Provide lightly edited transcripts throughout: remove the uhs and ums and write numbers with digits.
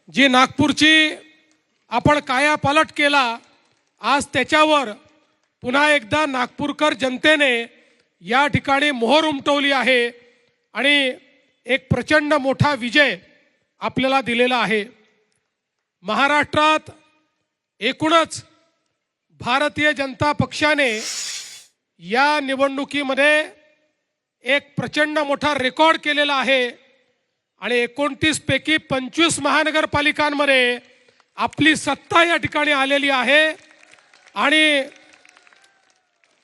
जी नागपूरची आपण कायापालट केला, आज त्याच्यावर पुन्हा एकदा नागपूरकर जनतेने या ठिकाणी मोहर उमटवली आहे आणि एक प्रचंड मोठा विजय आपल्याला दिलेला आहे। महाराष्ट्रात एकूणच भारतीय जनता पक्षाने या निवडणुकीमध्ये एक प्रचंड मोठा रेकॉर्ड केलेला आहे आणि 29 पैकी 25 महानगरपालिकांमध्ये आपली सत्ता या ठिकाणी आलेली आहे आणि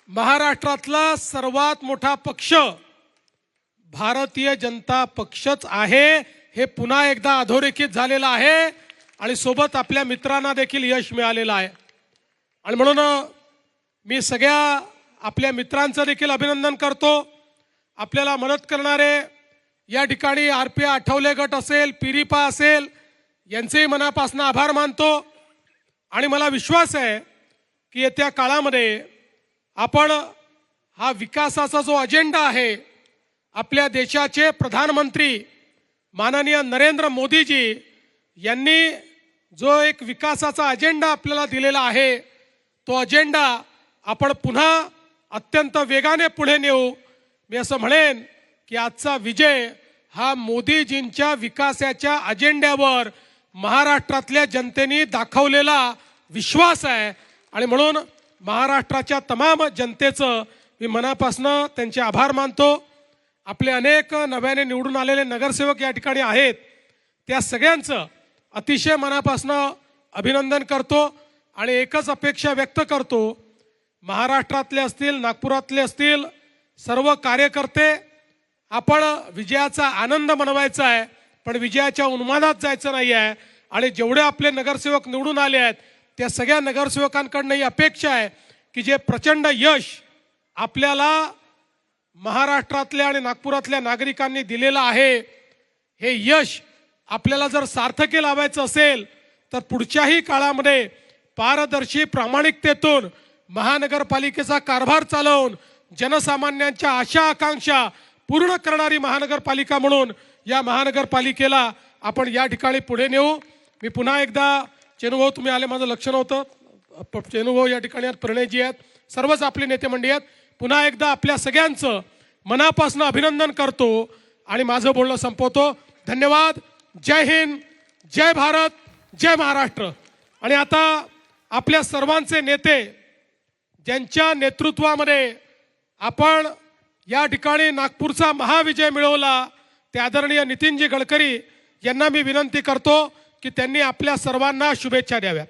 महाराष्ट्रातला सर्वात मोठा पक्ष भारतीय जनता पक्षच आहे हे पुन्हा एकदा अधोरेखित झालेला आहे आणि सोबत आपल्या मित्रांना देखील यश मिळालेलं आहे। आणि म्हणून मी सगळ्या आपल्या मित्रांचं देखील अभिनंदन करतो। आपल्याला मदत करणारे या ठिकाणी आरपी आठवले गट असेल, पिरिपा असेल, यांचेही मनापासून आभार मानतो आणि मला विश्वास आहे की येत्या काळामध्ये आपण हा विकासाचा जो अजेंडा आहे, आपल्या देशाचे प्रधानमंत्री माननीय नरेंद्र मोदीजी यांनी जो एक विकासाचा अजेंडा आपल्याला दिलेला आहे, तो अजेंडा आपण पुन्हा अत्यंत वेगाने पुढे नेऊ। मी असं म्हणेन की आजचा विजय हा मोदीजींच्या विकासाच्या अजेंड्यावर महाराष्ट्रातल्या जनतेने दाखवलेला विश्वास आहे आणि म्हणून महाराष्ट्राच्या तमाम जनतेचं मी मनापासून त्यांचे आभार मानतो। आपले अनेक नव्याने निवडून आलेले नगरसेवक या ठिकाणी आहेत, त्या सगळ्यांचं अतिशय मनापासून अभिनंदन करतो आणि एकच अपेक्षा व्यक्त करतो, महाराष्ट्रातले असतील, नागपुरातले असतील सर्व कार्यकर्ते, आपण विजयाचा आनंद मनवायचा आहे पण विजयाच्या उन्मादात जायचं नाही आहे आणि जेवढे आपले नगरसेवक निवडून आले आहेत त्या सगळ्या नगरसेवकांकडून ही अपेक्षा आहे की जे प्रचंड यश आपल्याला महाराष्ट्रातल्या आणि नागपुरातल्या नागरिकांनी दिलेलं आहे, हे यश आपल्याला जर सार्थकी लावायचं असेल तर पुढच्याही काळामध्ये पारदर्शी प्रामाणिकतेतून महानगरपालिकेचा कारभार चालवून जनसामान्यांच्या आशा आकांक्षा पूर्ण करणारी महानगरपालिका म्हणून या महानगरपालिकेला आपण या ठिकाणी पुढे नेऊ। मी पुन्हा एकदा चेनुभाऊ, तुम्ही आले, माझं लक्ष नव्हतं, चेनुभाऊ या ठिकाणी आहेत, प्रणयजी आहेत, सर्वच आपले नेते मंडळी आहेत, पुन्हा एकदा आपल्या सगळ्यांचं मनापासून अभिनंदन करतो आणि माझं बोलणं संपवतो। धन्यवाद। जय हिंद, जय भारत, जय महाराष्ट्र। आणि आता आपल्या सर्वांचे नेते ज्यांच्या नेतृत्वामध्ये आपण या ठिकाणी नागपूरचा महाविजय मिळवला, ते आदरणीय नितीनजी गडकरी यांना मी विनंती करतो की त्यांनी आपल्या सर्वांना शुभेच्छा द्याव्यात।